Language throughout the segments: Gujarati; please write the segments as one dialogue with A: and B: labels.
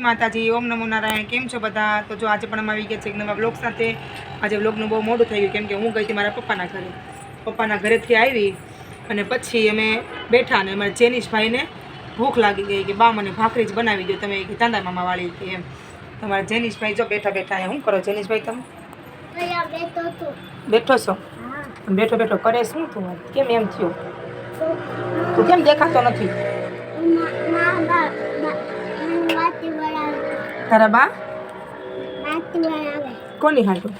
A: માતાજી, ઓમ નમો નારાયણ. કેમ છો બધા? તો જો આજે પણ અમે આવી ગયા છે એક નવા બ્લોગ સાથે. આજે બ્લોગનું બહુ મોડું થઈ ગયું કેમ કે હું ગઈ હતી મારા પપ્પાના ઘરે. પપ્પાના ઘરેથી આવી અને પછી અમે બેઠા અને અમારા જેનીશભાઈને ભૂખ લાગી ગઈ કે બા મને ભાખરી જ બનાવી દો તમે, કે ચાંદા મામાવાળી કે એમ. તમારા જેનીશભાઈ જો બેઠા બેઠા શું કરો જેનીશભાઈ તમે? બેઠો છો? બેઠો બેઠો કરે શું તું? કેમ એમ થયું? તું કેમ દેખાતો નથી? તારા બા કોની હાટું?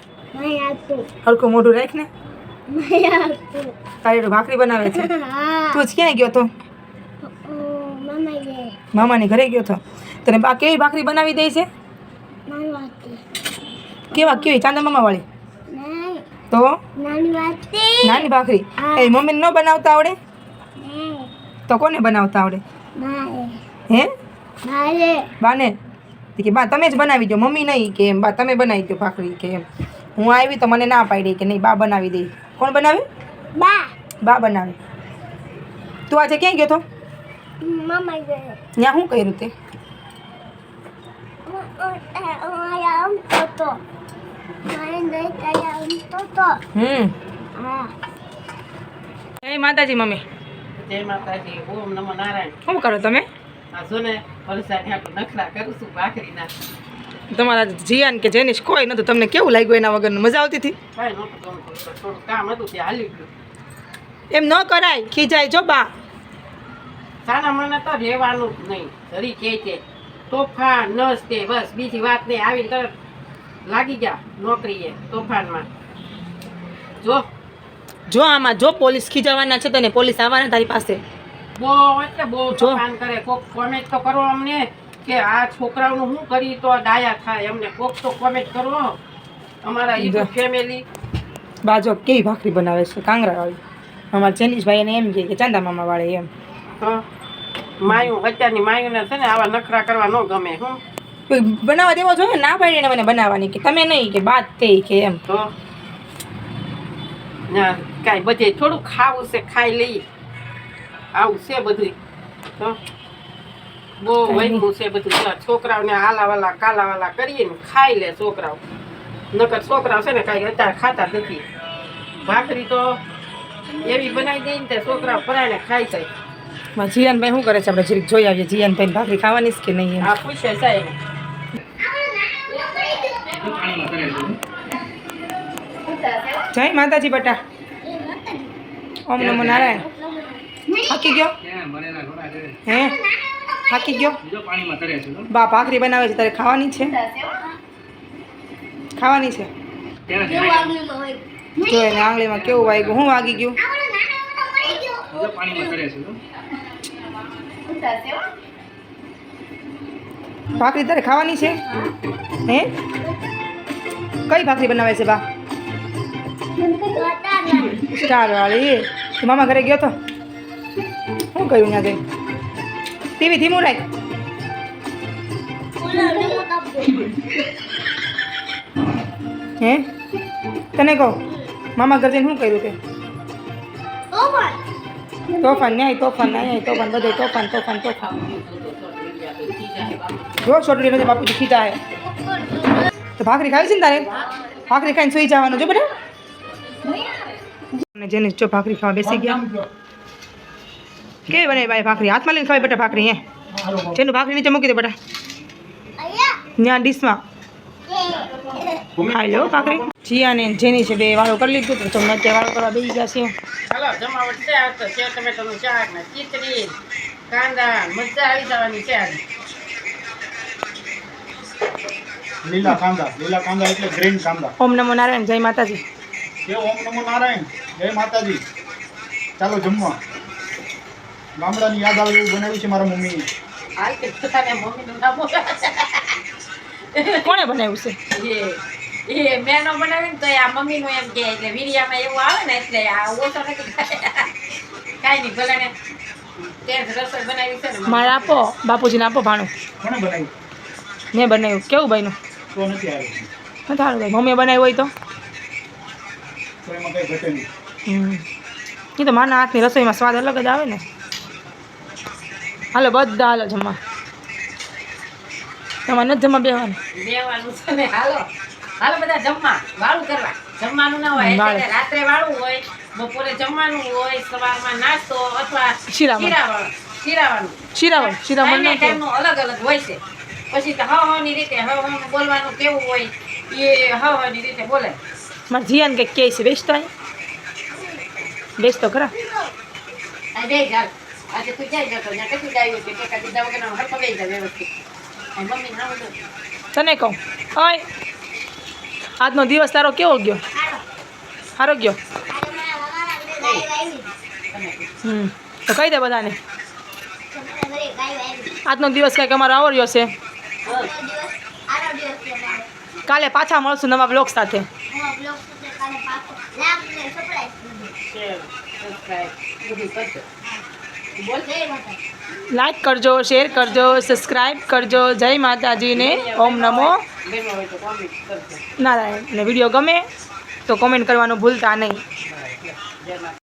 A: હલકું મોઢું રાખ ને. તારી ભાખરી બનાવે છે. તું જ ક્યાં ગયો તો? મામાની ઘરે ગયો તો. તને બા કેવી ભાખરી બનાવી દે છે? કેવી ચાંદા મામા વાળી? તો નાની ભાખરી. એ મમ્મીને ન બનાવતા આવડે? તો કોને બનાવતા આવડે? હે બાને કે બા તમે જ બનાવી દો, મમ્મી નહીં કે એમ. બા તમે બનાવી દો ભાખરી કે એમ. હું આવી તો મને ના પાડી કે નહીં બા બનાવી દે. કોણ બનાવે? બા બનાવે. તું આજે ક્યાં ગયો તો? ત્યાં શું કર્યું તે? જય માતાજી મમ્મી.
B: જય માતાજી. ઓમ નમો નારાયણ.
A: શું કરો તમે?
B: આ જો ને વરસાદ નખરા કરું છું ભાખરીના.
A: તમારા જીયાન કે જેનીશ કોઈ નતું. તમને કેવું લાગ્યું એના વગરનું? મજા આવતી હતી?
B: કાંઈ નહોતું ગમતું. થોડું કામ હતું તે હાલી ગયું.
A: એમ ન કરાય, ખીજાય જો બા.
B: સાના મને તો રહેવાનું જ નહીં. ઘડી કે છે તોફાન નસ તે બસ બીજી વાત નહીં. આવીને તરત લાગી ગયા નોકરીએ તોફાનમાં. જો
A: આમાં જો પોલીસ ખીજાવાના છે તને, પોલીસ આવવાના તારી પાસે.
B: બહુ તોફાન કરે. કોક કોમેન્ટ તો કરો અમને કે આ છોકરાઓનું શું કરી તો ડાયા થાય. અમને કોક તો કોમેન્ટ કરો. અમારા યુટ્યુબ ફેમિલી.
A: બાજો કેવી ભાખરી બનાવે છે કાંગરા વાળી. અમારા જેનીશભાઈ એને એમ કે ચાંદા મામા વાળી એમ.
B: માયું અત્યારની માયુને છે ને આવા નખરા કરવા ન ગમે. હું
A: કોઈ બનાવવા દેવો જોઈએ ના પાડી એને મને બનાવવાની કે તમે નહીં કે બાદ તે કે એમ.
B: તો ના કાંઈ બધે થોડું ખાવું છે ખાઈ લઈ આવું છે બધું. તો બહુ વહેલું છે બધું. છોકરાઓને હાલાવાલા કાલાવાલા કરીએ ને ખાઈ લે છોકરાઓ. નકર છોકરાઓ છે ને કાંઈ અત્યારે ખાતા જ નથી. ભાખરી તો એવી બનાવી દઈએ ને તે છોકરાઓ પરાયને ખાઈ જાય.
A: જીયાનભાઈ શું કરે છે? આપણે જરીક જોઈ આવીએ. જીયાનભાઈ ભાખરી ખાવાની કે નહીં?
B: આ પૂછે સાહેબ.
A: જય માતાજી બટા. ઓમ નમો નારાયણ. થાકી ગયો? હે થાકી ગયો? બા ભાખરી બનાવે છે તારે ખાવાની છે? ખાવાની છે. જો એને આંગળીમાં કેવું વાગ્યું? શું વાગી ગયું? ભાખરી તારે ખાવાની છે? હે કઈ ભાખરી બનાવે છે બા? સ્ટાર વાળી. તું મામા ઘરે ગયો તો શું કર્યું ત્યાં જઈ? ટીવી ધીમું રાખ. હે તને કહું મામા ઘર જઈને શું કર્યું તે? તોફાન ન્યાય તોફાન ન્યાય તોફાન બધે તોફાન તોફાન તોફાન. જો છોટલી નથી બાપુજી ખીચા હે. તો ભાખરી ખાવી છે ને તારે? ભાખરી ખાઈને સુઈ જવાનું જો બેટા. જેને જો ભાખરી ખાવા બેસી ગયા. કેવી બને ભાઈ ભાખરી? હાથમાં લઈને ખાવી બેટા ભાખરી. હે જેનું ભાખરી નીચે મૂકી દે બેટા ત્યાં ડીશમાં ખાઈ લો ભાખરી. જીયા ને જેની છે બે વાળો કરી લીધું તો તમને અત્યારે વાળો કરવા બેસી ગયા છે.
B: ચાલો જમાવટ છે. આ તો સેવ ટમેટાનું શાક ને ખીચડી કાંદા મજા આવી જવાની છે.
C: લીલા કાંદા એટલે ગ્રીન કાંદા.
A: ઓમ નમો નારાયણ. જય માતાજી.
C: ઓમ નમો નારાયણ. જય માતાજી. ચાલો જમવા. ગામડાની યાદ આવે એવું બનાવ્યું છે મારા મમ્મી.
B: હાલ કે પોતાને મમ્મીનું નામ
A: કોણે બનાવ્યું છે?
B: એ મેં ન બનાવ્યું તો આ મમ્મીનું એમ કે એટલે વીડિયામાં એવું આવે ને એટલે આ ઓછો નથી. કાંઈ નહીં ભલે ને તે રસોઈ બનાવી છે ને.
A: મારે આપો બાપુજીને આપો ભાણું.
C: કોણે બનાવ્યું?
A: મેં બનાવ્યું. કેવું બન્યું?
C: તો નથી આવ્યું.
A: નથી સારું ભાઈ. મમ્મીએ બનાવ્યું હોય તો
C: એમાં કંઈ ઘટે નહીં.
A: એ તો માના હાથની રસોઈમાં સ્વાદ અલગ જ આવે ને. હાલો બધા હાલો જમવા. તમારે નથી જમવા બેહવાનું
B: બેવાનું છે ને હાલો હાલો બધા જમવા વાળું કરવા જમવાનું ના હોય
A: વાળું.
B: એટલે રાત્રે વાળું હોય બપોરે જમવાનું હોય સવારમાં નાસ્તો અથવા
A: શીરામણ.
B: શીરાવાનું
A: શિરામણ ના કહો.
B: ટાઈમનું અલગ અલગ હોય છે પછી તો હવાની રીતે હવાનું બોલવાનું કેવું હોય એ હવાની રીતે બોલે
A: મારે જીયાને કંઈક કહે છે બેસતો અહીં બેસતો ખરા
B: આ બે ચાલ આજે તું ક્યાં જતો ત્યાં કેટલું આવ્યું છે કે કદી દવા વગર હરકો બે જાય વ્યવસ્થિત આ મમ્મી ના બધું
A: તને કહું ઓય આજનો દિવસ તારો કેવો ગયો સારો ગયો તો કહી દે બધાને આજનો દિવસ કંઈક અમારો આવો રહ્યો છે કાલે પાછા મળશું નવા બ્લોગ સાથે
B: શેર સબસ્ક્રાઇબ બધું કરજો બોલ
A: લાઈક કરજો શેર કરજો સબસ્ક્રાઈબ કરજો જય માતાજીને ઓમ નમો
B: બેનો હોય તો કોમેન્ટ કરજો
A: નારાયણ ને વિડીયો ગમે તો કોમેન્ટ કરવાનું ભૂલતા નહીં
B: જય માતા